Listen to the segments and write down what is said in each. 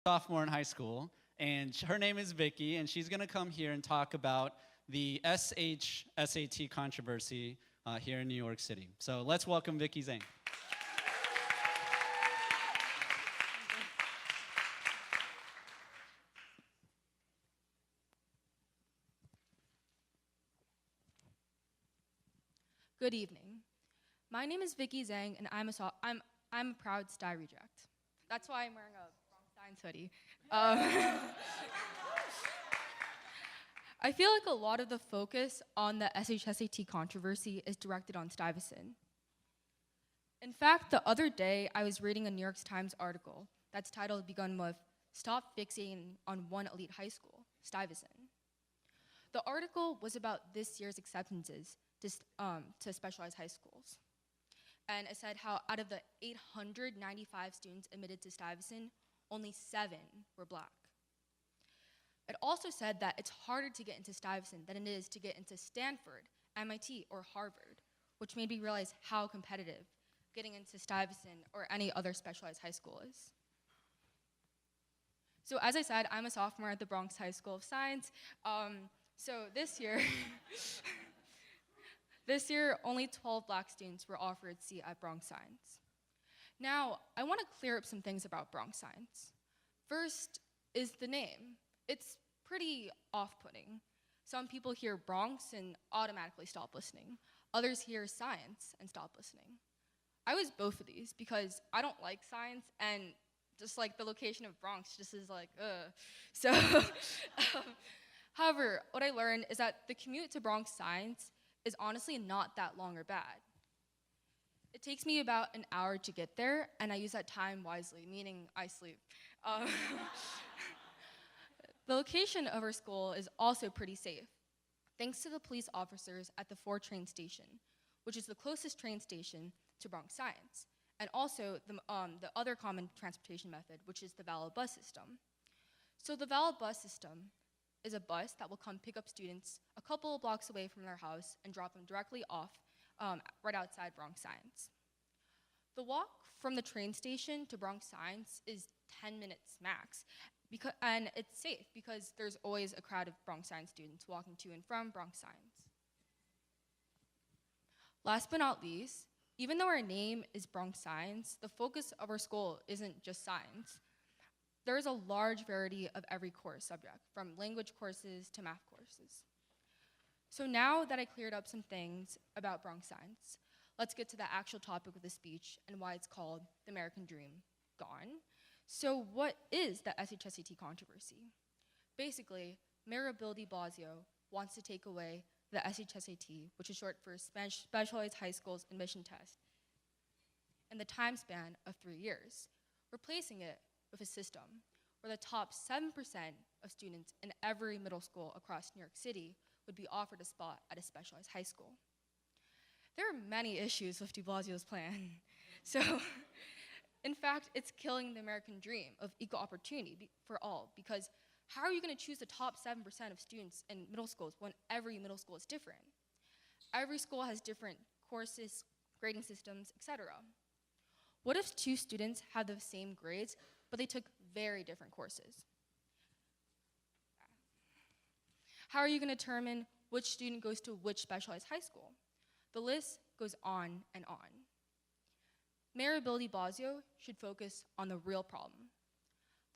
sophomore in high school, and her name is Vicki, and she's going to come here and talk about the SHSAT controversy here in New York City. So let's welcome Vicki Zheng. Good evening. My name is Vicki Zheng, and I'm a proud STI reject. That's why I'm wearing a Bronx Science hoodie. I feel like a lot of the focus on the SHSAT controversy is directed on Stuyvesant. In fact, the other day, I was reading a New York Times article that's titled begun with, "Stop Fixating on One Elite High School, Stuyvesant." The article was about this year's acceptances to specialized high schools. And it said how out of the 895 students admitted to Stuyvesant, only 7 were Black. It also said that it's harder to get into Stuyvesant than it is to get into Stanford, MIT, or Harvard, which made me realize how competitive getting into Stuyvesant or any other specialized high school is. So as I said, I'm a sophomore at the Bronx High School of Science. So this year, only 12 Black students were offered a seat at Bronx Science. Now, I want to clear up some things about Bronx Science. First is the name. It's pretty off-putting. Some people hear Bronx and automatically stop listening. Others hear science and stop listening. I was both of these because I don't like science, and just like the location of Bronx just is like, ugh. So, however, what I learned is that the commute to Bronx Science is honestly not that long or bad. It takes me about an hour to get there, and I use that time wisely, meaning I sleep. The location of our school is also pretty safe, thanks to the police officers at the 4 train station, which is the closest train station to Bronx Science, and also the other common transportation method, which is the valid bus system. So the valid bus system is a bus that will come pick up students a couple of blocks away from their house and drop them directly off right outside Bronx Science. The walk from the train station to Bronx Science is 10 minutes max, and it's safe because there's always a crowd of Bronx Science students walking to and from Bronx Science. Last but not least, even though our name is Bronx Science, the focus of our school isn't just science. There is a large variety of every course subject, from language courses to math courses. So now that I cleared up some things about Bronx Science, let's get to the actual topic of the speech and why it's called The American Dream Gone. So what is the SHSAT controversy? Basically, Mayor Bill de Blasio wants to take away the SHSAT, which is short for Specialized High Schools Admission Test, in the time span of 3 years, replacing it with a system where the top 7% of students in every middle school across New York City would be offered a spot at a specialized high school. There are many issues with de Blasio's plan. So, in fact, it's killing the American dream of equal opportunity for all, because how are you going to choose the top 7% of students in middle schools when every middle school is different? Every school has different courses, grading systems, etc. What if 2 students have the same grades, but they took very different courses? How are you going to determine which student goes to which specialized high school? The list goes on and on. Mayor Bill de Blasio should focus on the real problem.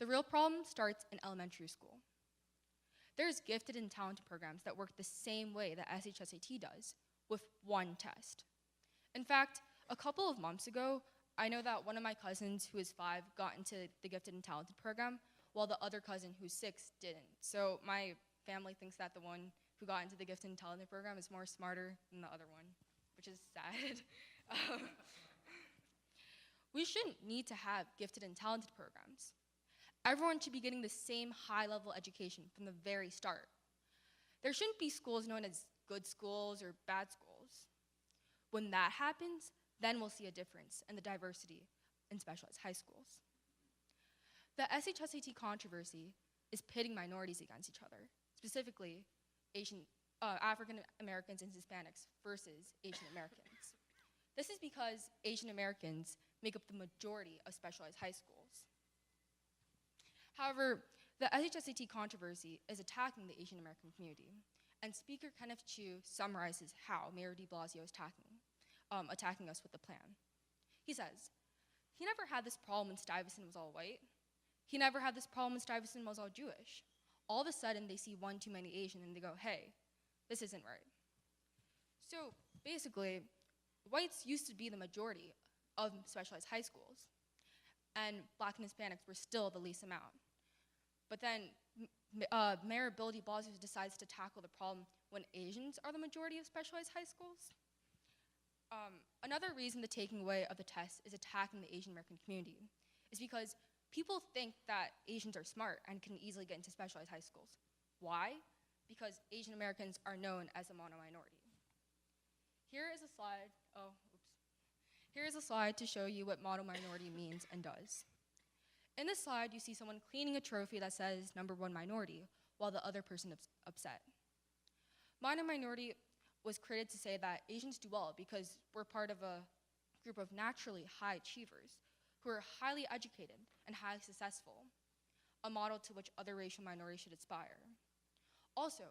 The real problem starts in elementary school. There's gifted and talented programs that work the same way that SHSAT does, with one test. In fact, a couple of months ago, I know that one of my cousins who is 5 got into the gifted and talented program, while the other cousin who's 6 didn't. So my family thinks that the one who got into the gifted and talented program is more smarter than the other one, which is sad. We shouldn't need to have gifted and talented programs. Everyone should be getting the same high-level education from the very start. There shouldn't be schools known as good schools or bad schools. When that happens, then we'll see a difference in the diversity in specialized high schools. The SHSAT controversy is pitting minorities against each other, specifically African Americans and Hispanics versus Asian Americans. This is because Asian Americans make up the majority of specialized high schools. However, the SHSAT controversy is attacking the Asian American community, and Speaker Kenneth Chu summarizes how Mayor de Blasio is attacking us with the plan. He says, he never had this problem when Stuyvesant was all white. He never had this problem when Stuyvesant was all Jewish. All of a sudden, they see one too many Asian and they go, hey, this isn't right. So basically, whites used to be the majority of specialized high schools, and Black and Hispanics were still the least amount. But then Mayor Bill de Blasio decides to tackle the problem when Asians are the majority of specialized high schools. Another reason the taking away of the test is attacking the Asian American community is because people think that Asians are smart and can easily get into specialized high schools. Why? Because Asian Americans are known as a mono-minority. Here is a slide to show you what mono-minority means and does. In this slide, you see someone cleaning a trophy that says #1 minority, while the other person is upset. Mono-minority was created to say that Asians do well because we're part of a group of naturally high achievers who are highly educated and highly successful, a model to which other racial minorities should aspire. Also,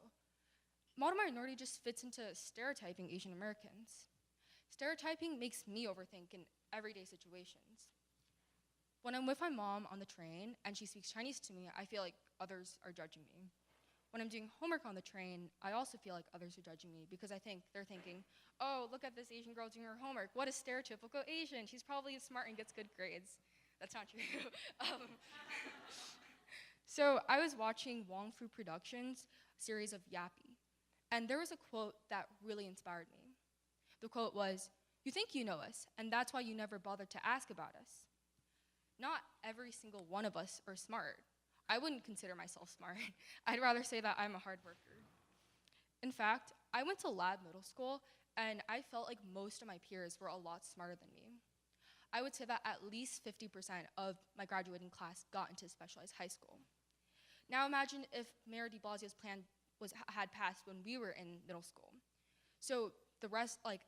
mono-minority just fits into stereotyping Asian Americans. Stereotyping makes me overthink in everyday situations. When I'm with my mom on the train and she speaks Chinese to me, I feel like others are judging me. When I'm doing homework on the train, I also feel like others are judging me because they're thinking, oh, look at this Asian girl doing her homework. What a stereotypical Asian. She's probably smart and gets good grades. That's not true. So I was watching Wong Fu Productions' series of Yappy, and there was a quote that really inspired me. The quote was, "You think you know us, and that's why you never bothered to ask about us." Not every single one of us are smart. I wouldn't consider myself smart. I'd rather say that I'm a hard worker. In fact, I went to Lab Middle School, and I felt like most of my peers were a lot smarter than me. I would say that at least 50% of my graduating class got into specialized high school. Now imagine if Mayor de Blasio's plan had passed when we were in middle school. So the rest, that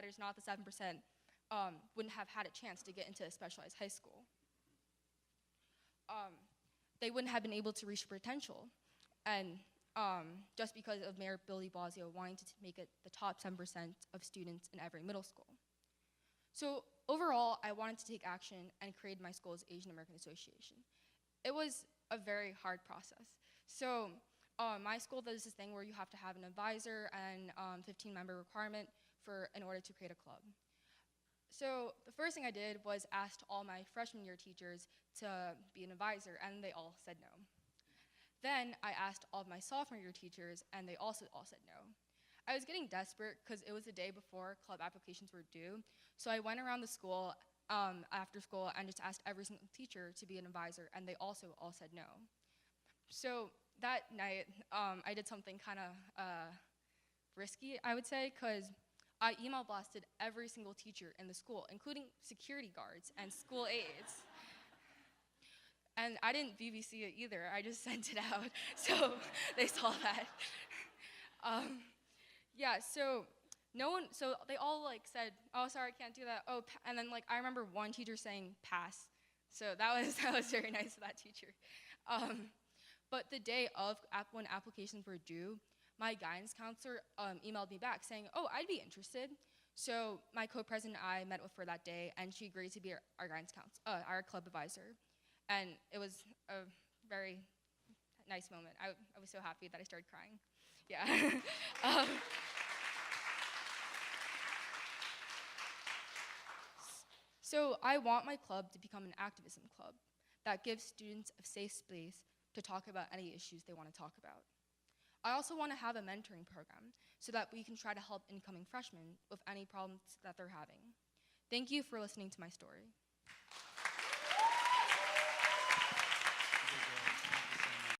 is not the 7%, wouldn't have had a chance to get into a specialized high school. They wouldn't have been able to reach potential, and just because of Mayor Bill de Blasio wanting to make it the top 7% of students in every middle school. So overall, I wanted to take action and create my school's Asian American Association. It was a very hard process. So my school does this thing where you have to have an advisor and 15-member requirement in order to create a club. So the first thing I did was asked all my freshman year teachers to be an advisor, and they all said no. Then I asked all of my sophomore year teachers, and they also all said no. I was getting desperate because it was the day before club applications were due, so I went around the school after school and just asked every single teacher to be an advisor, and they also all said no. So that night, I did something kind of risky, I would say, because I email blasted every single teacher in the school, including security guards and school aides. And I didn't BBC it either, I just sent it out, so they saw that. So they all said, oh, sorry, I can't do that. Oh, and then I remember one teacher saying pass. So that was very nice of that teacher. But the day of when applications were due, my guidance counselor emailed me back saying, oh, I'd be interested. So my co-president and I met with her that day, and she agreed to be our guidance counselor, our club advisor. And it was a very nice moment. I was so happy that I started crying. Yeah. So I want my club to become an activism club that gives students a safe space to talk about any issues they want to talk about. I also want to have a mentoring program so that we can try to help incoming freshmen with any problems that they're having. Thank you for listening to my story.